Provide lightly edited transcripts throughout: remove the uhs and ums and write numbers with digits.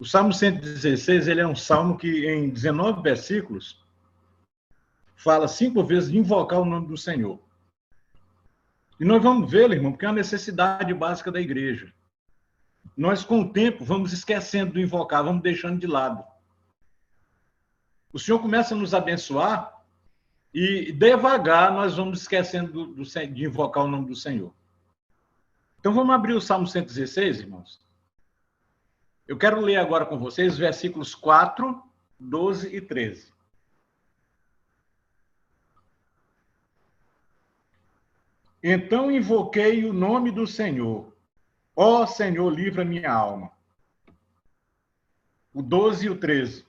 Salmo 116, ele é um salmo que, em 19 versículos, fala 5 vezes de invocar o nome do Senhor. E nós vamos ver, irmão, porque é uma necessidade básica da igreja. Nós, com o tempo, vamos esquecendo de invocar, vamos deixando de lado. O Senhor começa a nos abençoar e, devagar, nós vamos esquecendo de invocar o nome do Senhor. Então, vamos abrir o Salmo 116, irmãos? Eu quero ler agora com vocês os versículos 4, 12 e 13. Então invoquei o nome do Senhor. Ó Senhor, livra minha alma. O 12 e o 13.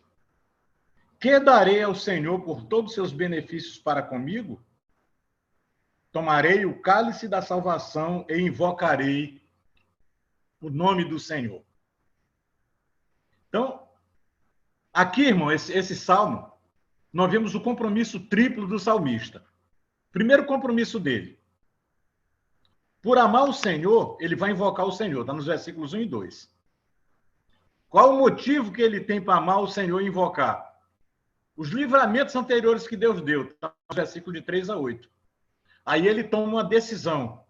Que darei ao Senhor por todos os seus benefícios para comigo? Tomarei o cálice da salvação e invocarei o nome do Senhor. Então, aqui, irmão, esse salmo, nós vemos o compromisso triplo do salmista. Primeiro compromisso dele. Por amar o Senhor, ele vai invocar o Senhor. Está nos versículos 1 e 2. Qual o motivo que ele tem para amar o Senhor e invocar? Os livramentos anteriores que Deus deu. Está nos versículos de 3 a 8. Aí ele toma uma decisão.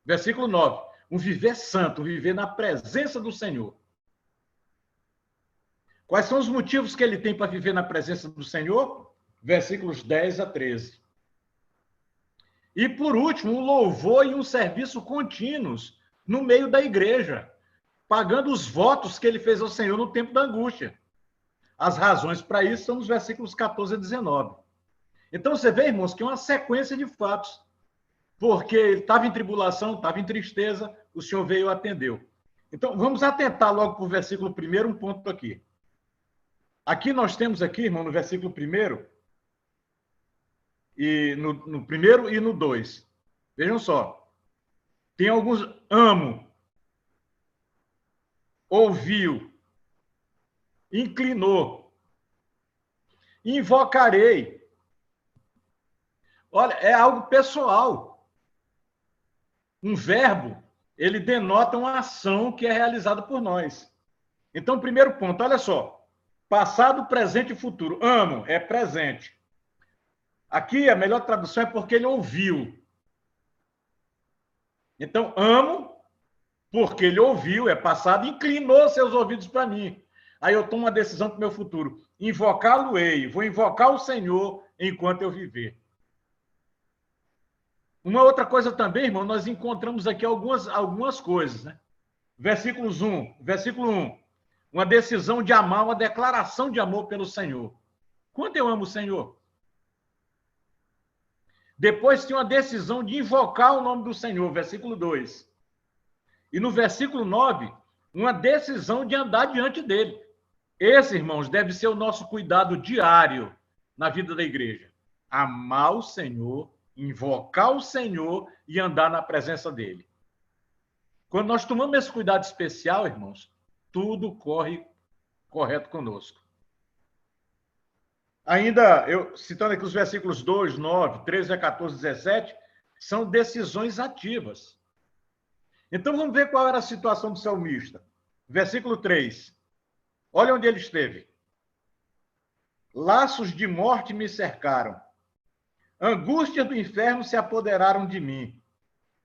Versículo 9. Um viver santo, um viver na presença do Senhor. Quais são os motivos que ele tem para viver na presença do Senhor? Versículos 10 a 13. E, por último, um louvor e um serviço contínuos no meio da igreja, pagando os votos que ele fez ao Senhor no tempo da angústia. As razões para isso são nos versículos 14 a 19. Então, você vê, irmãos, que é uma sequência de fatos. Porque ele estava em tribulação, estava em tristeza, o Senhor veio e atendeu. Então, vamos atentar logo para o versículo 1, um ponto aqui. Aqui nós temos aqui, irmão, no versículo 1, e no 1 e no 2. Vejam só. Tem alguns amo, ouviu, inclinou, invocarei. Olha, é algo pessoal. Um verbo, ele denota uma ação que é realizada por nós. Então, primeiro ponto, olha só. Passado, presente e futuro. Amo é presente. Aqui, a melhor tradução é porque ele ouviu. Então, amo porque ele ouviu, é passado, inclinou seus ouvidos para mim. Aí eu tomo uma decisão para o meu futuro. Invocá-lo-ei. Vou invocar o Senhor enquanto eu viver. Uma outra coisa também, irmão, nós encontramos aqui algumas coisas, né? Versículo 1. Uma decisão de amar, uma declaração de amor pelo Senhor. Quanto eu amo o Senhor? Depois tem uma decisão de invocar o nome do Senhor, versículo 2. E no versículo 9, uma decisão de andar diante dele. Esse, irmãos, deve ser o nosso cuidado diário na vida da igreja. Amar o Senhor, invocar o Senhor e andar na presença dele. Quando nós tomamos esse cuidado especial, irmãos, tudo corre correto conosco. Ainda, eu citando aqui os versículos 2, 9, 13 a 14, 17, são decisões ativas. Então, vamos ver qual era a situação do salmista. Versículo 3. Olha onde ele esteve. Laços de morte me cercaram. Angústias do inferno se apoderaram de mim.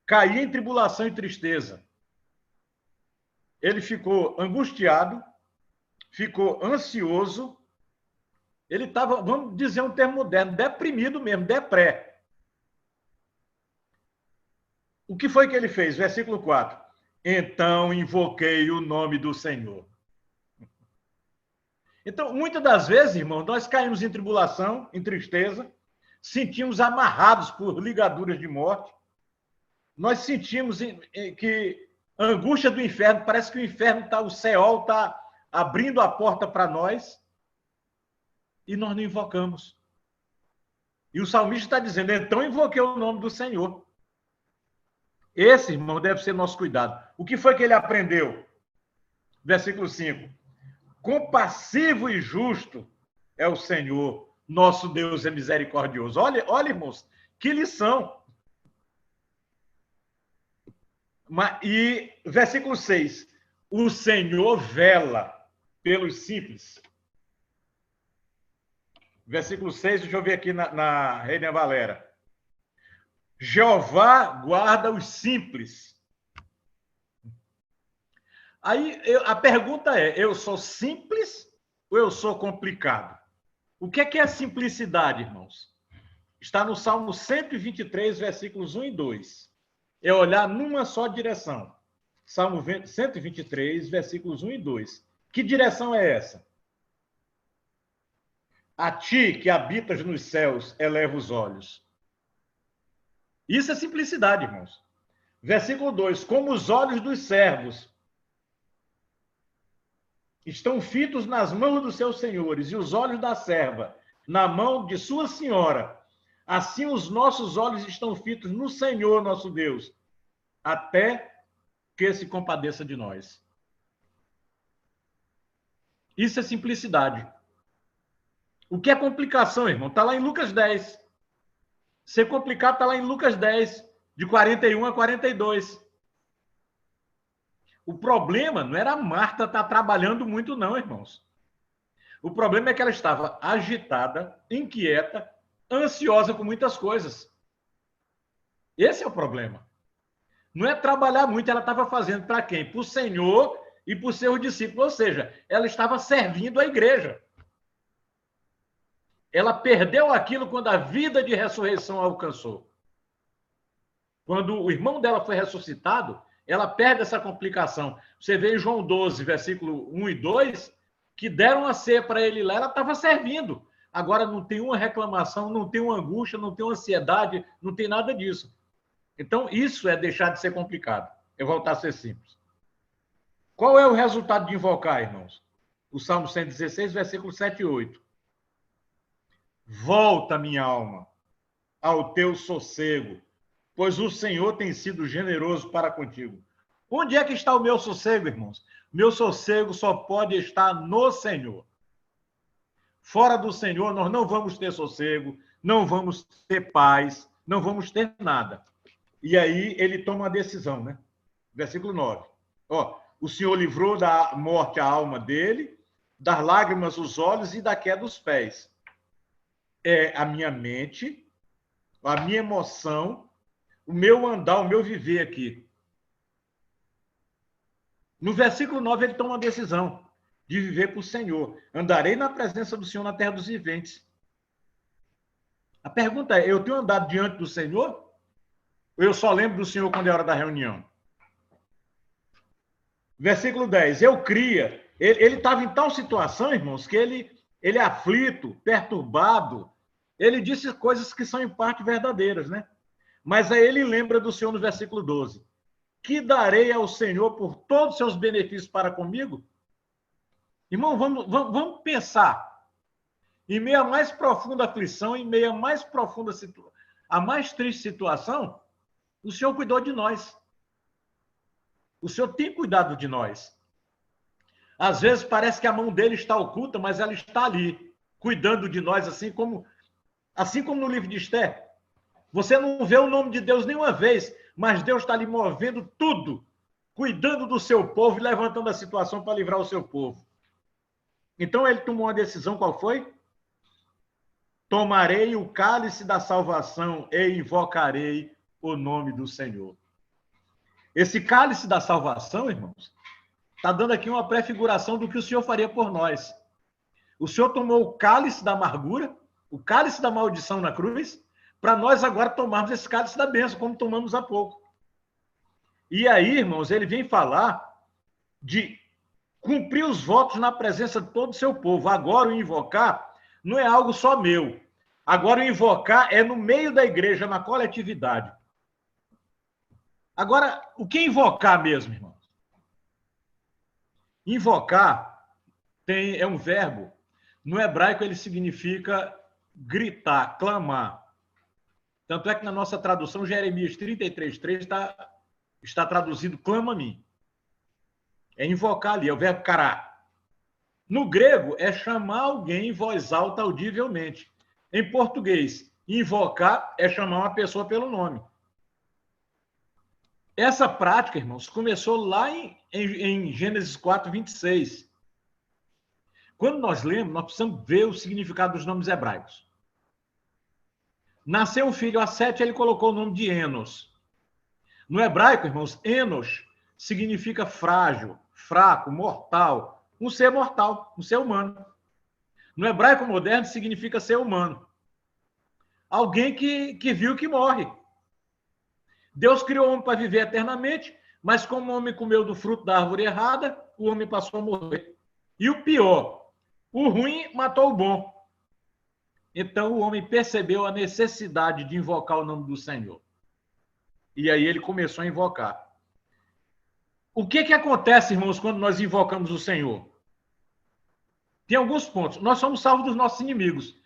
Caí em tribulação e tristeza. Ele ficou angustiado, ficou ansioso. Ele estava, vamos dizer um termo moderno, deprimido mesmo, depré. O que foi que ele fez? Versículo 4. Então invoquei o nome do Senhor. Então, muitas das vezes, irmãos, nós caímos em tribulação, em tristeza, sentimos amarrados por ligaduras de morte, nós sentimos que a angústia do inferno, parece que o inferno o Seol está abrindo a porta para nós, e nós não invocamos. E o salmista está dizendo, então invoquei o nome do Senhor. Esse, irmão, deve ser nosso cuidado. O que foi que ele aprendeu? Versículo 5. Compassivo e justo é o Senhor, nosso Deus é misericordioso. Olha, irmãos, que lição. E versículo 6. O Senhor vela pelos simples. Versículo 6, deixa eu ver aqui na Reina Valera. Jeová guarda os simples. Aí a pergunta é, eu sou simples ou eu sou complicado? O que é a simplicidade, irmãos? Está no Salmo 123, versículos 1 e 2. É olhar numa só direção. Salmo 123, versículos 1 e 2. Que direção é essa? A ti que habitas nos céus, eleva os olhos. Isso é simplicidade, irmãos. Versículo 2. Como os olhos dos servos estão fitos nas mãos dos seus senhores e os olhos da serva na mão de sua senhora, assim os nossos olhos estão fitos no Senhor nosso Deus, até que se compadeça de nós. Isso é simplicidade. O que é complicação, irmão? Está lá em Lucas 10. Ser complicado está lá em Lucas 10, de 41 a 42. O problema não era a Marta estar trabalhando muito, não, irmãos. O problema é que ela estava agitada, inquieta, ansiosa com muitas coisas. Esse é o problema. Não é trabalhar muito, ela estava fazendo para quem? Para o Senhor e para os seus discípulos. Ou seja, ela estava servindo a igreja. Ela perdeu aquilo quando a vida de ressurreição a alcançou. Quando o irmão dela foi ressuscitado, ela perde essa complicação. Você vê em João 12, versículo 1 e 2, que deram a ceia para ele lá, ela estava servindo. Agora não tem uma reclamação, não tem uma angústia, não tem uma ansiedade, não tem nada disso. Então, isso é deixar de ser complicado, é voltar a ser simples. Qual é o resultado de invocar, irmãos? O Salmo 116, versículo 7 e 8. Volta, minha alma, ao teu sossego, pois o Senhor tem sido generoso para contigo. Onde é que está o meu sossego, irmãos? Meu sossego só pode estar no Senhor. Fora do Senhor, nós não vamos ter sossego, não vamos ter paz, não vamos ter nada. E aí ele toma uma decisão, né? Versículo 9. Ó, o Senhor livrou da morte a alma dele, das lágrimas os olhos e da queda os pés. É a minha mente, a minha emoção, o meu andar, o meu viver aqui. No versículo 9, ele toma uma decisão de viver para o Senhor. Andarei na presença do Senhor na terra dos viventes. A pergunta é, eu tenho andado diante do Senhor? Ou eu só lembro do Senhor quando é hora da reunião? Versículo 10, eu cria. Ele estava em tal situação, irmãos, que ele é aflito, perturbado. Ele disse coisas que são em parte verdadeiras, né? Mas aí ele lembra do Senhor no versículo 12. Que darei ao Senhor por todos os seus benefícios para comigo? Irmão, vamos pensar. Em meio à mais profunda aflição, em meio à mais profunda a mais triste situação, o Senhor cuidou de nós. O Senhor tem cuidado de nós. Às vezes parece que a mão dele está oculta, mas ela está ali, cuidando de nós, assim como no livro de Esther. Você não vê o nome de Deus nenhuma vez, mas Deus está ali movendo tudo, cuidando do seu povo e levantando a situação para livrar o seu povo. Então ele tomou uma decisão, qual foi? Tomarei o cálice da salvação e invocarei o nome do Senhor. Esse cálice da salvação, irmãos, está dando aqui uma prefiguração do que o Senhor faria por nós. O Senhor tomou o cálice da amargura, o cálice da maldição na cruz, para nós agora tomarmos esse cálice da bênção, como tomamos há pouco. E aí, irmãos, ele vem falar de cumprir os votos na presença de todo o seu povo. Agora, o invocar não é algo só meu. Agora, o invocar é no meio da igreja, na coletividade. Agora, o que é invocar mesmo, irmãos? Invocar é um verbo. No hebraico, ele significa gritar, clamar. Tanto é que na nossa tradução, Jeremias 33:3 está traduzido clama a mim. É invocar ali, é o verbo cará. No grego, é chamar alguém em voz alta audivelmente. Em português, invocar é chamar uma pessoa pelo nome. Essa prática, irmãos, começou lá em Gênesis 4:26. Quando nós lemos, nós precisamos ver o significado dos nomes hebraicos. Nasceu um filho a Sete, ele colocou o nome de Enos. No hebraico, irmãos, Enos significa frágil, fraco, mortal. Um ser mortal, um ser humano. No hebraico moderno, significa ser humano. Alguém que viu que morre. Deus criou o homem para viver eternamente, mas como o homem comeu do fruto da árvore errada, o homem passou a morrer. E o pior, o ruim matou o bom. Então o homem percebeu a necessidade de invocar o nome do Senhor. E aí ele começou a invocar. O que acontece, irmãos, quando nós invocamos o Senhor? Tem alguns pontos. Nós somos salvos dos nossos inimigos,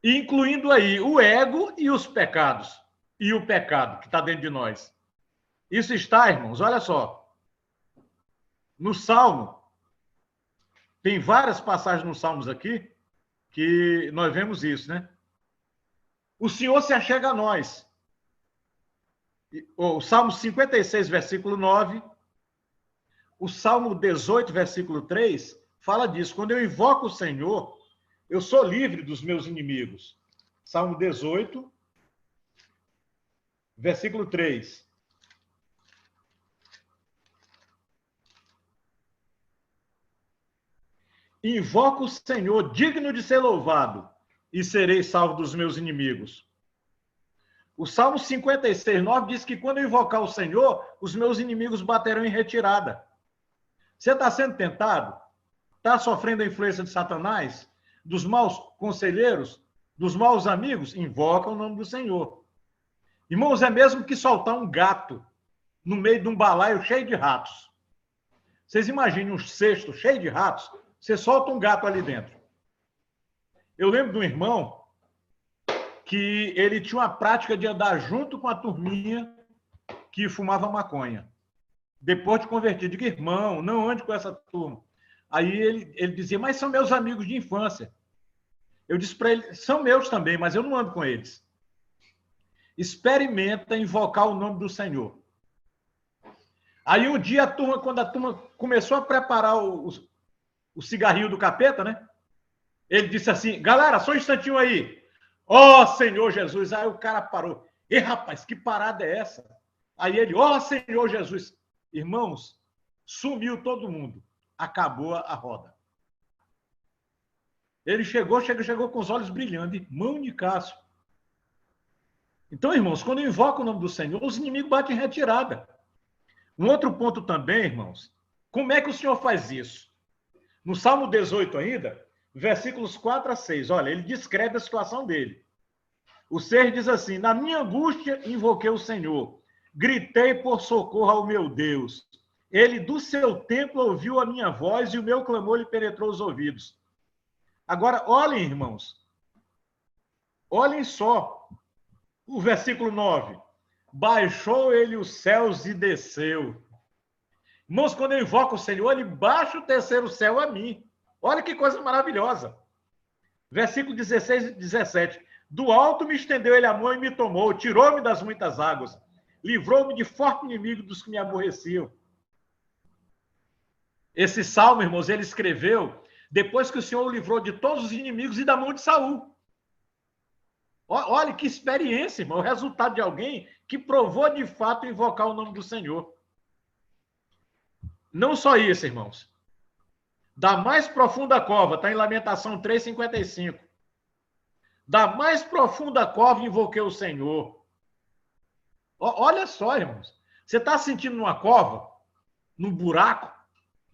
incluindo aí o ego e os pecados. E o pecado que está dentro de nós. Isso está, irmãos, olha só. No Salmo, tem várias passagens nos Salmos aqui que nós vemos isso, né? O Senhor se achega a nós. O Salmo 56, versículo 9. O Salmo 18, versículo 3, fala disso. Quando eu invoco o Senhor, eu sou livre dos meus inimigos. Salmo 18, versículo 3. Invoco o Senhor, digno de ser louvado, e serei salvo dos meus inimigos. O Salmo 56, 9 diz que quando eu invocar o Senhor, os meus inimigos baterão em retirada. Você está sendo tentado? Está sofrendo a influência de Satanás? Dos maus conselheiros? Dos maus amigos? Invoca o nome do Senhor. Irmãos, é mesmo que soltar um gato no meio de um balaio cheio de ratos. Vocês imaginem um cesto cheio de ratos, você solta um gato ali dentro. Eu lembro de um irmão que ele tinha uma prática de andar junto com a turminha que fumava maconha. Depois de convertido, digo, irmão, não ande com essa turma. Aí ele dizia, mas são meus amigos de infância. Eu disse para ele, são meus também, mas eu não ando com eles. Experimenta invocar o nome do Senhor. Aí um dia, quando a turma começou a preparar o cigarrinho do capeta, né? Ele disse assim, galera, só um instantinho aí. Ó, Senhor Jesus. Aí o cara parou. E rapaz, que parada é essa? Aí ele, ó, Senhor Jesus. Irmãos, sumiu todo mundo. Acabou a roda. Ele chegou com os olhos brilhando. Irmão Nicásio. Então, irmãos, quando eu invoco o nome do Senhor, os inimigos batem em retirada. Um outro ponto também, irmãos, como é que o Senhor faz isso? No Salmo 18 ainda, versículos 4 a 6, olha, ele descreve a situação dele. O ser diz assim, na minha angústia invoquei o Senhor, gritei por socorro ao meu Deus. Ele do seu templo ouviu a minha voz e o meu clamor lhe penetrou os ouvidos. Agora, olhem, irmãos, olhem só o versículo 9. Baixou ele os céus e desceu. Irmãos, quando eu invoco o Senhor, ele baixa o terceiro céu a mim. Olha que coisa maravilhosa. Versículo 16 e 17. Do alto me estendeu ele a mão e me tomou, tirou-me das muitas águas, livrou-me de forte inimigo dos que me aborreciam. Esse salmo, irmãos, ele escreveu depois que o Senhor o livrou de todos os inimigos e da mão de Saul. Olha que experiência, irmão, o resultado de alguém que provou de fato invocar o nome do Senhor. Não só isso, irmãos. Da mais profunda cova, está em Lamentação 3,55. Da mais profunda cova invoquei o Senhor. Olha só, irmãos. Você está sentindo numa cova, num buraco,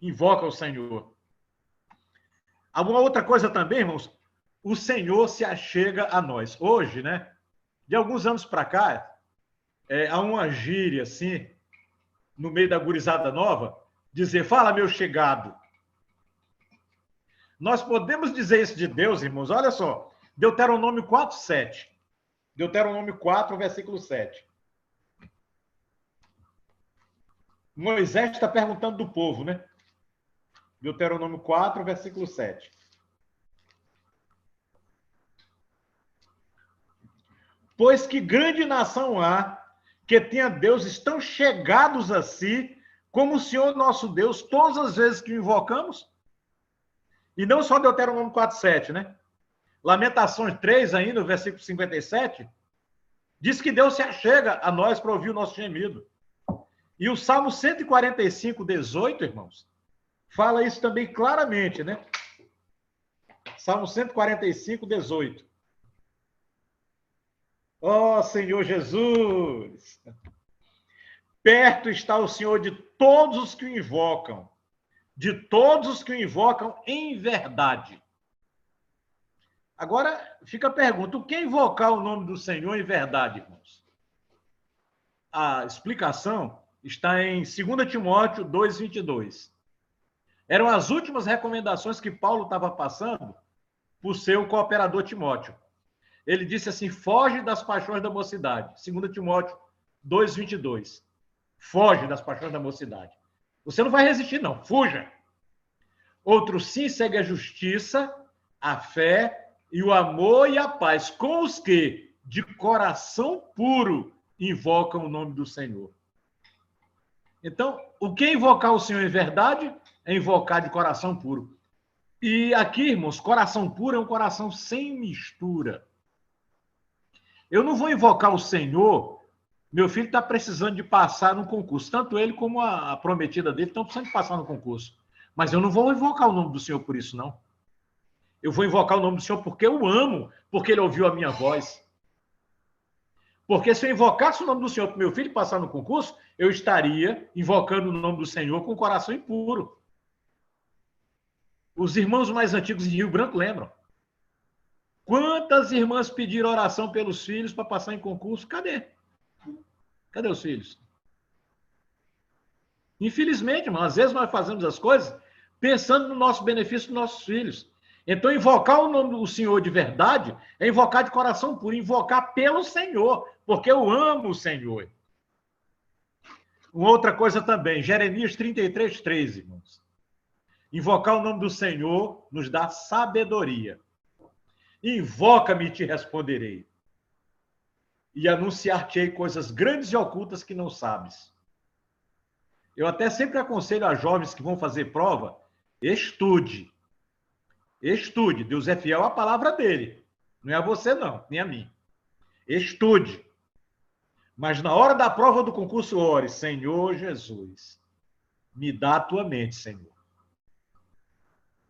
invoca o Senhor. Alguma outra coisa também, irmãos? O Senhor se achega a nós. Hoje, né? De alguns anos para cá, há uma gíria, assim, no meio da gurizada nova, dizer, fala, meu chegado. Nós podemos dizer isso de Deus, irmãos. Olha só, Deuteronômio 4, 7. Deuteronômio 4, versículo 7. Moisés está perguntando do povo, né? Deuteronômio 4, versículo 7. Pois que grande nação há que tenha deuses tão chegados a si, como o Senhor nosso Deus, todas as vezes que o invocamos? E não só Deuteronômio 4:7, né? Lamentações 3, ainda, versículo 57, diz que Deus se achega a nós para ouvir o nosso gemido. E o Salmo 145:18, irmãos, fala isso também claramente, né? Salmo 145:18. Ó Senhor Jesus! Perto está o Senhor de todos os que o invocam, de todos os que o invocam em verdade. Agora fica a pergunta: o que é invocar o nome do Senhor em verdade, irmãos? A explicação está em 2 Timóteo 2:22. Eram as últimas recomendações que Paulo estava passando por seu cooperador Timóteo. Ele disse assim: foge das paixões da mocidade. 2 Timóteo 2:22. Foge das paixões da mocidade. Você não vai resistir, não. Fuja. Outro sim segue a justiça, a fé e o amor e a paz com os que, de coração puro, invocam o nome do Senhor. Então, o que é invocar o Senhor em verdade? É invocar de coração puro. E aqui, irmãos, coração puro é um coração sem mistura. Eu não vou invocar o Senhor. Meu filho está precisando de passar no concurso. Tanto ele como a prometida dele estão precisando de passar no concurso. Mas eu não vou invocar o nome do Senhor por isso, não. Eu vou invocar o nome do Senhor porque eu amo, porque ele ouviu a minha voz. Porque se eu invocasse o nome do Senhor para meu filho passar no concurso, eu estaria invocando o nome do Senhor com o coração impuro. Os irmãos mais antigos em Rio Branco lembram. Quantas irmãs pediram oração pelos filhos para passar em concurso? Cadê? Cadê os filhos? Infelizmente, irmão, às vezes nós fazemos as coisas pensando no nosso benefício dos nossos filhos. Então, invocar o nome do Senhor de verdade é invocar de coração puro, invocar pelo Senhor, porque eu amo o Senhor. Uma outra coisa também, Jeremias 33:3, irmãos. Invocar o nome do Senhor nos dá sabedoria. Invoca-me e te responderei. E anunciar-te-ei coisas grandes e ocultas que não sabes. Eu até sempre aconselho a jovens que vão fazer prova, estude. Estude. Deus é fiel à palavra dele. Não é a você, não, nem a mim. Estude. Mas na hora da prova do concurso, ore: Senhor Jesus, me dá a tua mente, Senhor.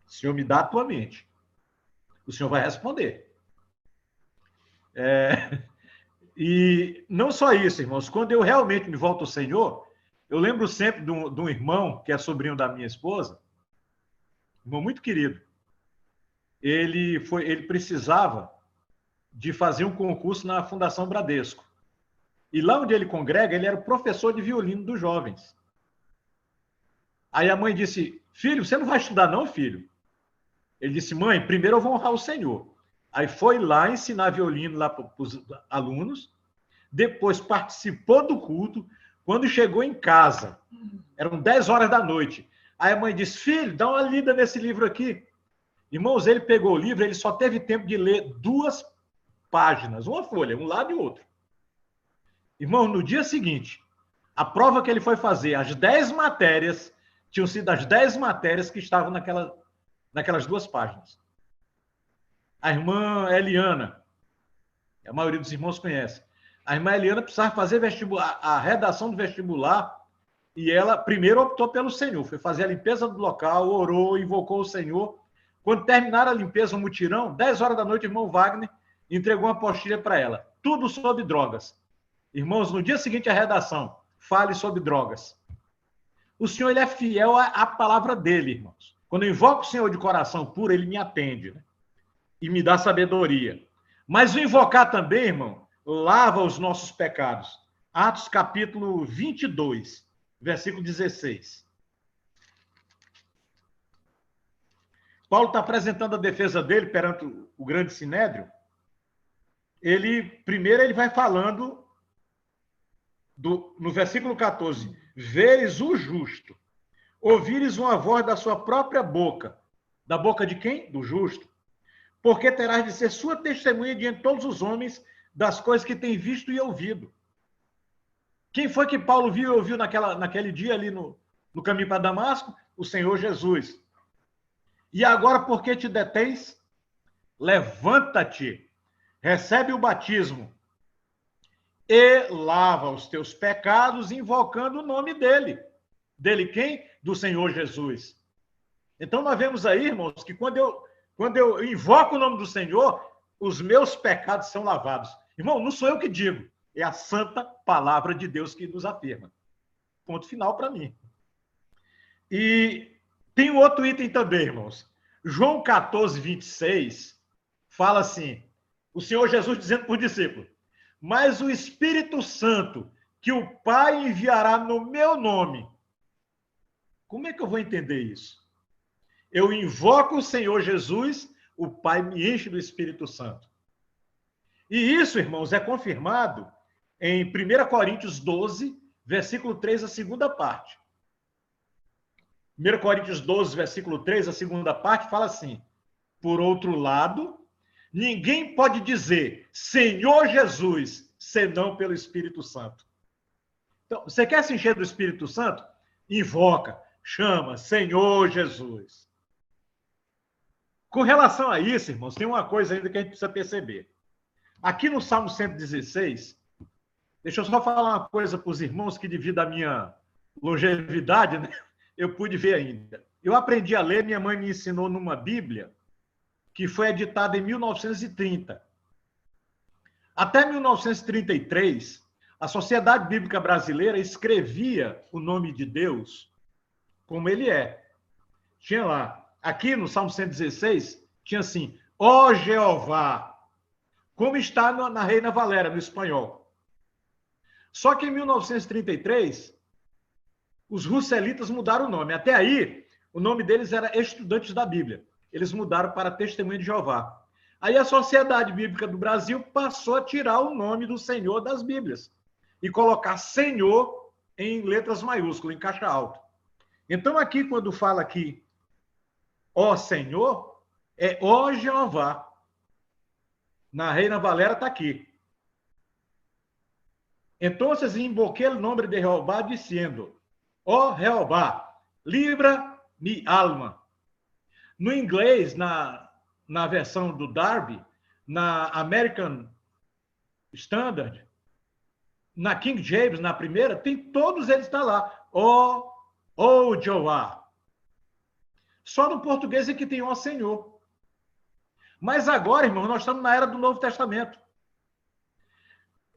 Senhor, me dá a tua mente. O Senhor vai responder. E não só isso, irmãos. Quando eu realmente me volto ao Senhor, eu lembro sempre de um irmão, que é sobrinho da minha esposa, irmão muito querido. Ele precisava de fazer um concurso na Fundação Bradesco. E lá onde ele congrega, ele era o professor de violino dos jovens. Aí a mãe disse: filho, você não vai estudar não, filho? Ele disse: mãe, primeiro eu vou honrar o Senhor. Aí foi lá ensinar violino lá para os alunos, depois participou do culto. Quando chegou em casa, eram 10 horas da noite, aí a mãe disse: filho, dá uma lida nesse livro aqui. Irmãos, ele pegou o livro, ele só teve tempo de ler 2 páginas, uma folha, um lado e outro. Irmão, no dia seguinte, a prova que ele foi fazer, as 10 matérias, tinham sido as 10 matérias que estavam naquelas 2 páginas. A irmã Eliana, a maioria dos irmãos conhece, a irmã Eliana precisava fazer vestibular, a redação do vestibular, e ela primeiro optou pelo Senhor, foi fazer a limpeza do local, orou, invocou o Senhor. Quando terminaram a limpeza, o mutirão, 10 horas da noite, o irmão Wagner entregou uma apostila para ela, tudo sobre drogas. Irmãos, no dia seguinte a redação, fale sobre drogas. O Senhor, ele é fiel à palavra dele, irmãos. Quando eu invoco o Senhor de coração puro, ele me atende, né? E me dá sabedoria. Mas o invocar também, irmão, lava os nossos pecados. Atos capítulo 22, versículo 16. Paulo está apresentando a defesa dele perante o grande sinédrio. Primeiro ele vai falando no versículo 14: veres o justo, ouvires uma voz da sua própria boca. Da boca de quem? Do justo. Porque terás de ser sua testemunha diante de todos os homens das coisas que tem visto e ouvido. Quem foi que Paulo viu e ouviu naquele dia ali no caminho para Damasco? O Senhor Jesus. E agora, por que te detens? Levanta-te, recebe o batismo e lava os teus pecados, invocando o nome dele. Dele quem? Do Senhor Jesus. Então, nós vemos aí, irmãos, que quando eu invoco o nome do Senhor, os meus pecados são lavados. Irmão, não sou eu que digo, é a santa palavra de Deus que nos afirma. Ponto final para mim. E tem um outro item também, irmãos. João 14, 26, fala assim, o Senhor Jesus dizendo para os discípulos, mas o Espírito Santo, que o Pai enviará no meu nome. Como é que eu vou entender isso? Eu invoco o Senhor Jesus, o Pai me enche do Espírito Santo. E isso, irmãos, é confirmado em 1 Coríntios 12, versículo 3, a segunda parte. 1 Coríntios 12, versículo 3, a segunda parte, fala assim, por outro lado, ninguém pode dizer Senhor Jesus, senão pelo Espírito Santo. Então, você quer se encher do Espírito Santo? Invoca, chama Senhor Jesus. Com relação a isso, irmãos, tem uma coisa ainda que a gente precisa perceber. Aqui no Salmo 116, deixa eu só falar uma coisa para os irmãos que, devido à minha longevidade, né, eu pude ver ainda. Eu aprendi a ler, minha mãe me ensinou numa Bíblia que foi editada em 1930. Até 1933, a Sociedade Bíblica Brasileira escrevia o nome de Deus como ele é. Tinha lá, aqui no Salmo 116, tinha assim, ó Jeová, como está na Reina Valera, no espanhol. Só que em 1933, os russelitas mudaram o nome. Até aí, o nome deles era Estudantes da Bíblia. Eles mudaram para Testemunha de Jeová. Aí a Sociedade Bíblica do Brasil passou a tirar o nome do Senhor das Bíblias e colocar Senhor em letras maiúsculas, em caixa alta. Então, aqui, quando fala aqui, ó Senhor, é ó Jeová. Na Reina Valera está aqui. Então, invoquei o nome de Jeová, dizendo, ó Jeová, libra mi alma. No inglês, na versão do Darby, na American Standard, na King James, na primeira, todos eles estão lá. Ó Jeová. Só no português é que tem ó Senhor. Mas agora, irmão, nós estamos na era do Novo Testamento.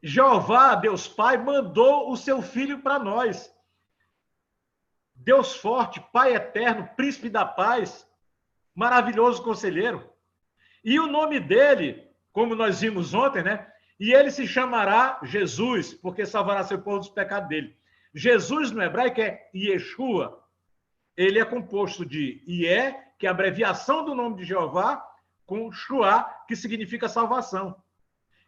Jeová, Deus Pai, mandou o seu Filho para nós. Deus forte, Pai eterno, Príncipe da paz, maravilhoso conselheiro. E o nome dele, como nós vimos ontem, né? E ele se chamará Jesus, porque salvará seu povo dos pecados dele. Jesus no hebraico é Yeshua. Ele é composto de Ié, que é a abreviação do nome de Jeová, com Shua, que significa salvação.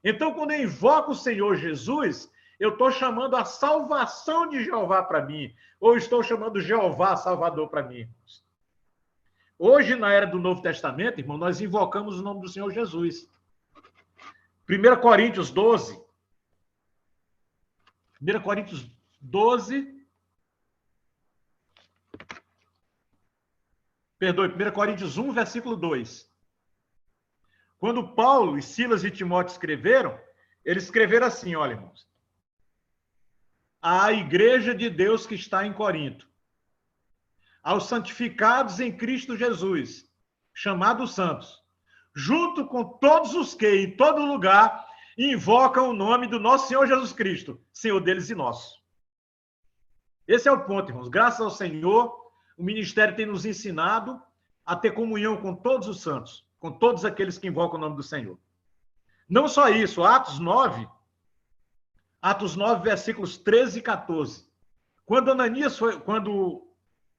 Então, quando eu invoco o Senhor Jesus, eu estou chamando a salvação de Jeová para mim, ou estou chamando Jeová Salvador para mim. Hoje, na era do Novo Testamento, irmão, nós invocamos o nome do Senhor Jesus. 1 Coríntios 12. 1 Coríntios 12. Perdoe, 1 Coríntios 1, versículo 2. Quando Paulo, Silas e Timóteo escreveram, eles escreveram assim, olha, irmãos. À igreja de Deus que está em Corinto, aos santificados em Cristo Jesus, chamados santos, junto com todos os que, em todo lugar, invocam o nome do nosso Senhor Jesus Cristo, Senhor deles e nosso. Esse é o ponto, irmãos. Graças ao Senhor, o ministério tem nos ensinado a ter comunhão com todos os santos, com todos aqueles que invocam o nome do Senhor. Não só isso, Atos 9, versículos 13 e 14. Quando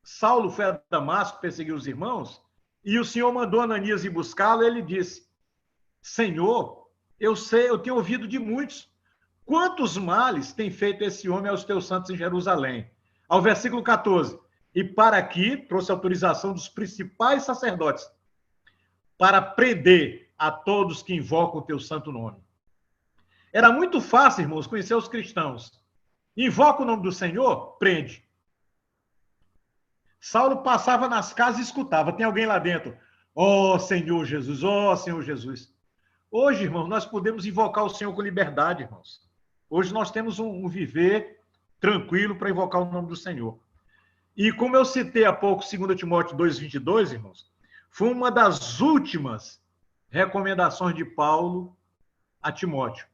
Saulo foi a Damasco perseguir os irmãos, e o Senhor mandou Ananias ir buscá-lo, ele disse, Senhor, eu tenho ouvido de muitos, quantos males tem feito esse homem aos teus santos em Jerusalém? Ao versículo 14, e para aqui trouxe autorização dos principais sacerdotes, para prender a todos que invocam o teu santo nome. Era muito fácil, irmãos, conhecer os cristãos. Invoca o nome do Senhor, prende. Saulo passava nas casas e escutava. Tem alguém lá dentro. Ó Senhor Jesus, ó Senhor Jesus. Hoje, irmãos, nós podemos invocar o Senhor com liberdade, irmãos. Hoje nós temos um viver tranquilo para invocar o nome do Senhor. E como eu citei há pouco, 2 Timóteo 2,22, irmãos, foi uma das últimas recomendações de Paulo a Timóteo.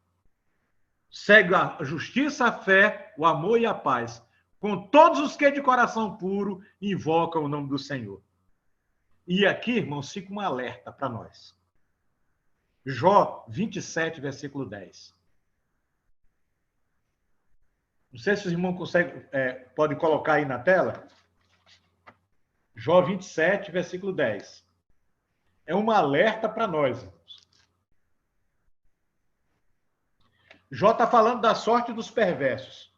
Segue a justiça, a fé, o amor e a paz, com todos os que de coração puro invocam o nome do Senhor. E aqui, irmãos, fica um alerta para nós. Jó 27, versículo 10. Não sei se os irmãos podem colocar aí na tela. Jó 27, versículo 10. É um alerta para nós, irmãos. Jó está falando da sorte dos perversos.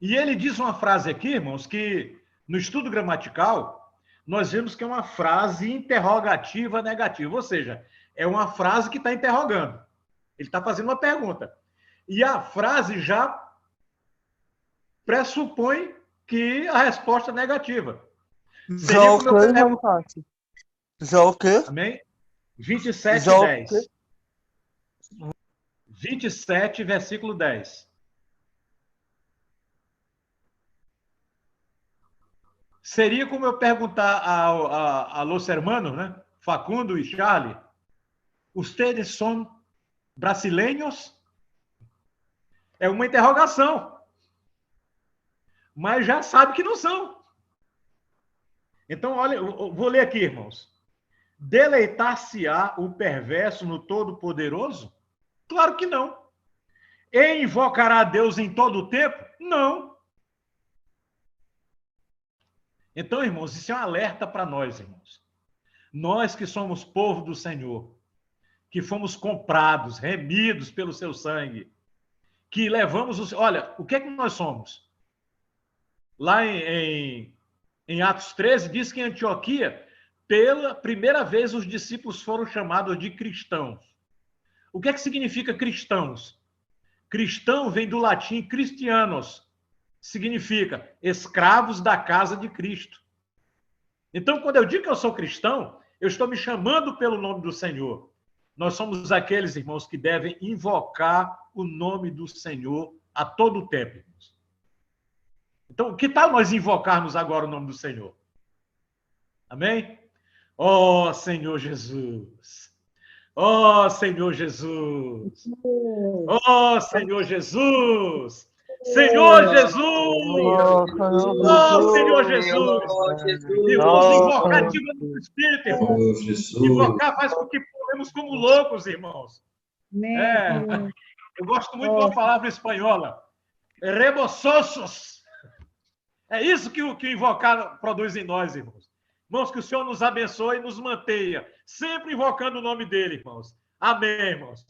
E ele diz uma frase aqui, irmãos, que no estudo gramatical, nós vemos que é uma frase interrogativa negativa, ou seja, é uma frase que está interrogando. Ele está fazendo uma pergunta. E a frase já pressupõe que a resposta é negativa. Já o quê, Já o quê? Amém? 27, Já 10. 27, versículo 10. Seria como eu perguntar a los hermanos, né? Facundo e Charlie, ustedes são brasileiros? É uma interrogação. Mas já sabe que não são. Então, olha, eu vou ler aqui, irmãos. Deleitar-se-á o perverso no Todo-Poderoso? Claro que não. E invocará a Deus em todo o tempo? Não. Então, irmãos, isso é um alerta para nós, irmãos. Nós que somos povo do Senhor, que fomos comprados, remidos pelo seu sangue, que levamos os... Olha, o que é que nós somos? Lá em Atos 13, diz que em Antioquia, pela primeira vez, os discípulos foram chamados de cristãos. O que é que significa cristãos? Cristão vem do latim Christianos, significa escravos da casa de Cristo. Então, quando eu digo que eu sou cristão, eu estou me chamando pelo nome do Senhor. Nós somos aqueles, irmãos, que devem invocar o nome do Senhor a todo o tempo, irmãos. Então, que tal nós invocarmos agora o nome do Senhor? Amém? Ó Senhor Jesus! Ó Senhor Jesus! Ó Senhor Jesus! Senhor Jesus! Ó Senhor Jesus! Irmãos, invocar ativa no Espírito, irmãos. Invocar faz com que pulemos como loucos, irmãos. Eu gosto muito de uma palavra espanhola. Reboçosos. É isso que o invocar produz em nós, irmãos. Irmãos, que o Senhor nos abençoe e nos mantenha, sempre invocando o nome dele, irmãos. Amém, irmãos.